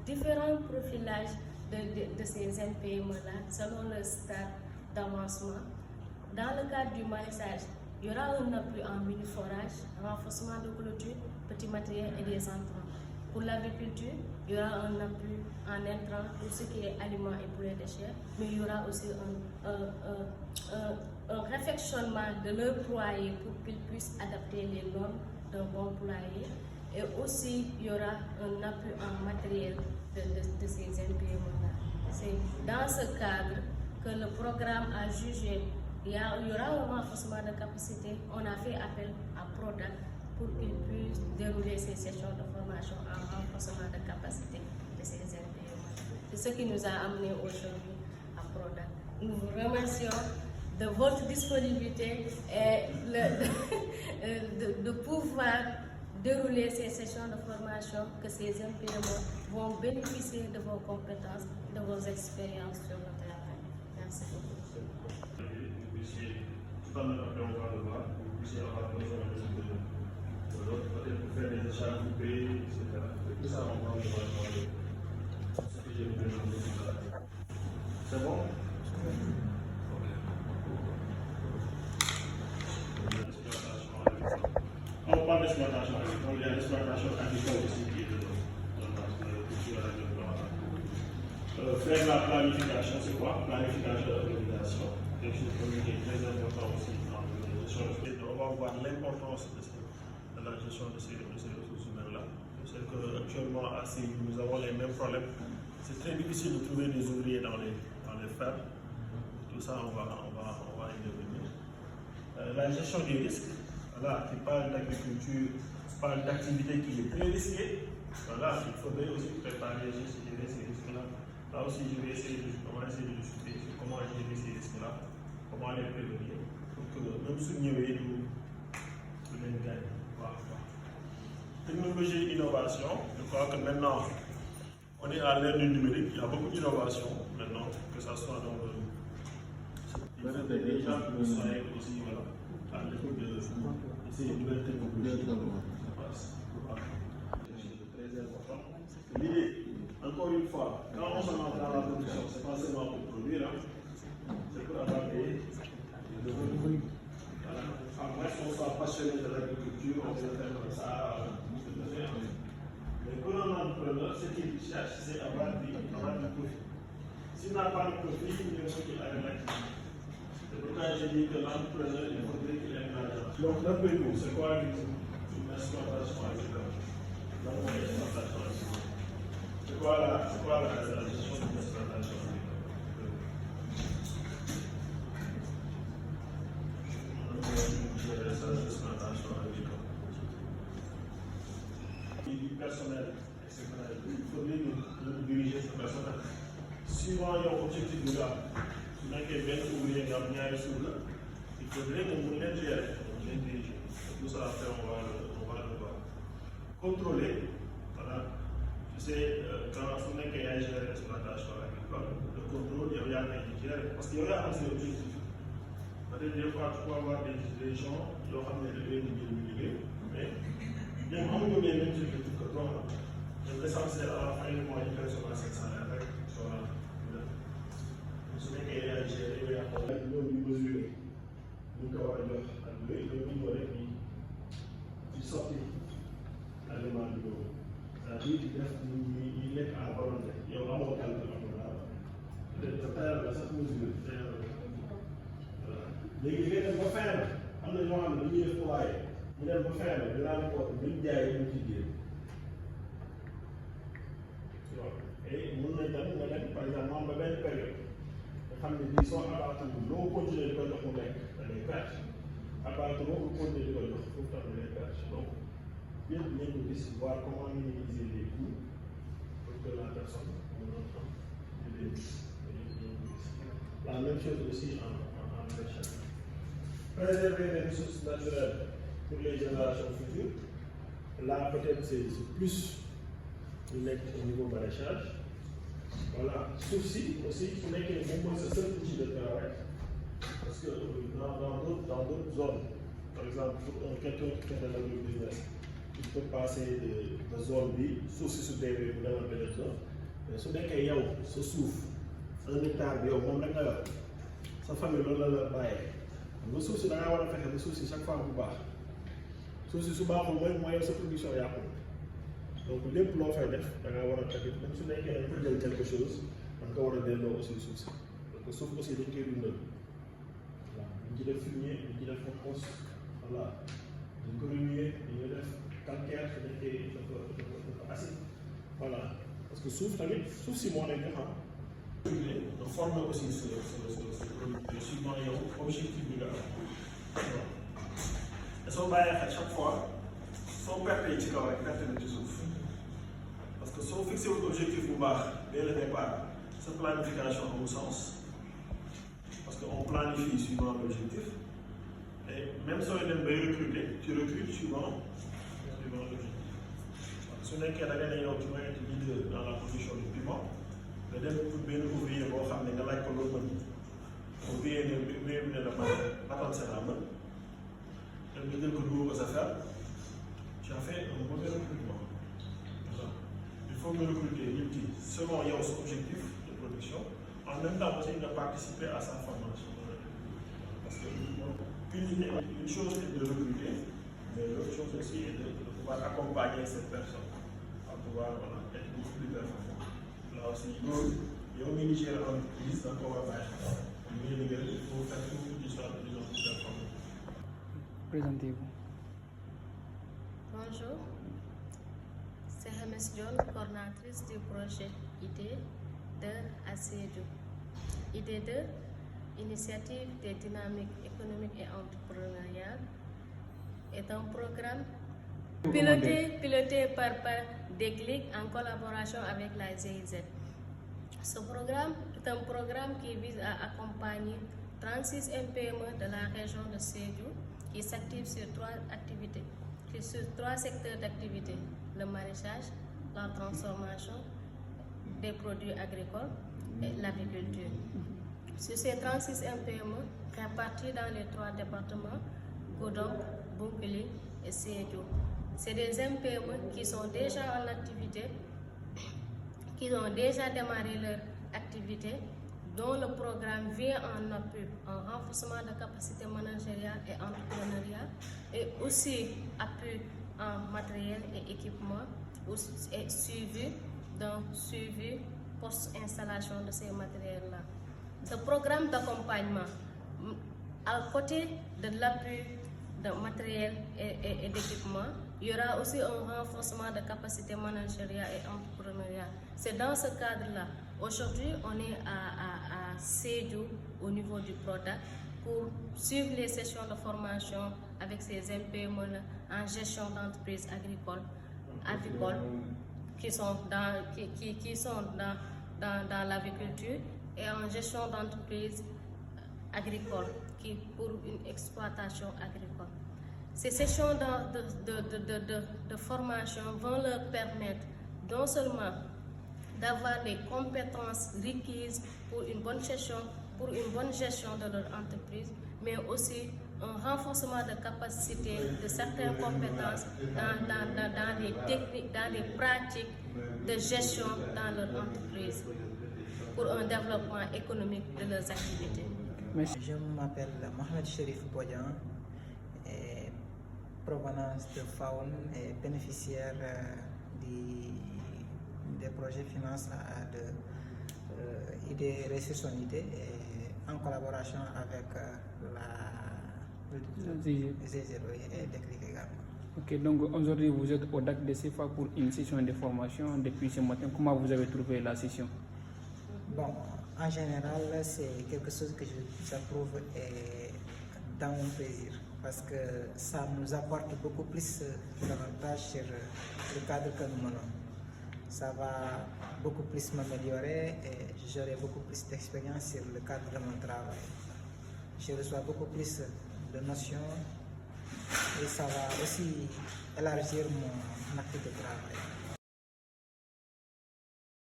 différents profilages de ces MPM-là selon le stade d'avancement. Dans le cadre du maraîchage, il y aura un appui en mini-forage, renforcement de clôture, petits matériels et des entrants. Pour l'agriculture, il y aura un appui en intrants pour ce qui est aliments et poulets de chair, mais il y aura aussi un réfectionnement de leur poulailler pour qu'ils puissent adapter les normes d'un bon poulailler. Et aussi, il y aura un appui en matériel de ces MPM-là. C'est dans ce cadre que le programme a jugé il y aura un renforcement de capacité. On a fait appel à PRODAC pour qu'ils puissent dérouler ces sessions de formation en renforcement de capacité de ces MPM. C'est ce qui nous a amené aujourd'hui à PRODAC. Nous vous remercions de votre disponibilité et de pouvoir dérouler ces sessions de formation, que ces MPM vont bénéficier de vos compétences, de vos expériences sur le terrain. Merci beaucoup. Tout à l'heure, après, on va le voir, vous puissiez avoir besoin de l'autre, peut-être pour faire des achats coupés, etc. Tout ça, on va le voir ce que j'ai présenté tout à l'heure. C'est bon? On parle d'exploitation agricole, il y a l'exploitation agricole aussi qui est dedans, dans la culture agricole. Faire la planification, c'est quoi? Planification de l'organisation. Quelque chose qui est très important aussi dans la gestion. On va voir l'importance de la gestion de ces ressources humaines-là. C'est qu'actuellement, à Séville, nous avons les mêmes problèmes. C'est très difficile de trouver des ouvriers dans les fermes. Tout ça, on va y revenir. La gestion des risques, voilà, qui parle d'agriculture, parle d'activité qui est très risquée. Voilà, il faudrait aussi préparer et gérer ces risques-là. Là aussi, je vais essayer de discuter sur comment gérer ces risques-là, comment les prévenir, pour que même si nous les gagnons. Voilà. Technologie et innovation, je crois que maintenant, on est à l'ère du numérique, il y a beaucoup d'innovation maintenant, que ce soit dans le. Il faut des gens qui soient aussi à l'écoute de ces nouvelles technologies. C'est très important. L'idée, encore une fois, quand on se lance dans la production, ce n'est pas seulement pour produire, hein, c'est pour avoir des revenus. Voilà. À moins qu'on soit passionné de l'agriculture, on peut faire comme ça, mais pour un entrepreneur, ce qu'il cherche, c'est avoir du profit. S'il n'a pas de profit, il faut qu'il ait de l'activité. C'est pourquoi j'ai dit que l'entrepreneur, il faudrait qu'il ait de l'argent. Donc, d'après vous, c'est quoi une exploitation agricole? Donc, une exploitation agricole. C'est quoi la gestion de l'exploitation agricole? Du personnel, etc. Il faudrait nous diriger ce personnel. Suivant l'objectif de là, su nekkee benn ouvrier nga am ñaari suuf la, il faudrait que nous les gérer, les diriger. Tout ça après on va le voir. Contrôler, voilà. Tu sais, quand su nekkee yaay gérer l'exploitation agricole, le contrôle, il y a rien qui gère, parce qu'il y a aussi objectif. Peut-être des fois tu peux avoir des gens qui ont ramené le liggéey, mais ñoom amuñu les mêmes objectifs que toi. Donc l'essentiel à la fin du mois, il faut recevoir cette salaire rek voilà. Su nekkee yaay gérer yow yaa xool loolu ñu mesurer ñu ko war a jox ak loolu ñu war a di sotti aliment bi boobu c'est-à-dire di def ñu lekk à volonté yow amoo calcul amoo dara peut-être que tayal la sax mesure tayal la voilà léegi li ngay def ba fin am na ñoo xam ne dañuy def waaye ñu dem ba fin bi dinaa ko ñu jaay ñu ci génn et mën nañ tamit nga dem par exemple am ba benn période nga xam ne bii soo abattu loo continuer di ko jox mu lekk da ngay perte abattu boo ko continuer di ko jox foofu tam da ngay perte donc yëpp nañ ko gis voir comment minimiser les coûts pour que la personne mën a am la même chose aussi en maraîchage. Préserver les ressources naturelles pour les générations futures. Là, peut-être c'est plus au niveau maraîchage. Voilà. Ceci aussi, ce n'est que ce seul outil de travail. Parce que dans d'autres zones, par exemple, pour quelqu'un qui fait de l'agrobusiness, il peut passer de zone B, sauf si c'est des zone, mais su nekkee yow sa suuf 1 hectare bi yow moom rek nga yor sa famille loolu la la bàyyee nga suuf si da ngaa war a fexe ba suuf si chaque fois bu baax suuf si su baaxul mooy yow sa production yàqu donc lépp loo fay def da ngaa war a tamit même su nekkee dañ ko jël quelque chose da nga ko war a delloo aussi suuf si parce que suuf aussi dañ koy dundal voilà dañ ci def fumier dañ ci def compost voilà dañ ko remuer dañuy def calcaire dañ koy dafa acide voilà parce que suuf tamit suuf si moo nekk xam nga former aussi sa producteur suivant yow objectif bi nga am te soo bàyyee xel chaque fois soo perte ci kaw rek perte na ci suuf parce que soo fixé wul objectif bu baax dès le départ sa planification amul sens parce que on planifie suivant l'objectif et même sooy dem bay recruter tu recrutes suivant l'objectif su nekkee da nga ne yow tu vas être leader dans la production du piment nga dem pour benn ouvrier boo xam ne nga laaj ko loolu mën ouvrier ne la matal sa la mën nga jël ko dugal ko sa fer tu as fait un mauvais recrutement voilà il faut nga recruter nit ki selon yow sa objectif de production en même temps aussi nga participer à sa formation parce que une chose est de recruter mais l'autre chose aussi est de pouvoir accompagner cette personne à pouvoir voilà, être beaucoup plus performant là aussi yow mi ngi gérer entreprise da nga ko war a bàyyi xel il faut faire tout pour qu'il soit de plus en plus performant. Présentez-vous. Bonjour, c'est Hames John, coordinatrice du projet ID2 à Sédhiou. ID2, Initiative des dynamiques économiques et entrepreneuriales, est un programme piloté par Déclic en collaboration avec la GIZ. Ce programme est un programme qui vise à accompagner 36 MPME de la région de Sédhiou qui s'activent sur 3 secteurs d'activité: le maraîchage, la transformation des produits agricoles et l'agriculture. Sur ces 36 MPME répartis dans les 3 départements, Goudomp, Bounkiling et Sédhiou. C'est des MPME qui sont déjà en activité, qui ont déjà démarré leur activité, dont le programme vient en appui en renforcement de capacité managériale et entrepreneuriale, et aussi appui en matériel et équipement, et suivi post-installation de ces matériels-là. Ce programme d'accompagnement, à côté de l'appui de matériel et d'équipement, il y aura aussi un renforcement de capacité managériale et entrepreneuriale. C'est dans ce cadre-là. Aujourd'hui, on est à Sédhiou au niveau du PRODAC pour suivre les sessions de formation avec ces MPME en gestion d'entreprises avicoles qui sont dans l'agriculture et en gestion d'entreprises agricoles pour une exploitation agricole. Ces sessions de formation vont leur permettre non seulement d'avoir des compétences requises pour une bonne gestion de leur entreprise, mais aussi un renforcement de capacité de certaines compétences dans les techniques, dans les pratiques de gestion dans leur entreprise pour un développement économique de leurs activités. Merci. Je m'appelle Mohamed Cherif Bodian, provenance de Faune et bénéficiaire des projets financés de Ressources Unités en collaboration avec la GIZ et Déclic également. Ok, donc aujourd'hui vous êtes au DAC de CFA pour une session de formation depuis ce matin. Comment vous avez trouvé la session? Bon, en général, c'est quelque chose que j'approuve et dans mon plaisir parce que ça nous apporte beaucoup plus d'avantages sur le cadre que nous menons. Ça va beaucoup plus m'améliorer et j'aurai beaucoup plus d'expérience sur le cadre de mon travail. Je reçois beaucoup plus de notions et ça va aussi élargir mon acte de travail.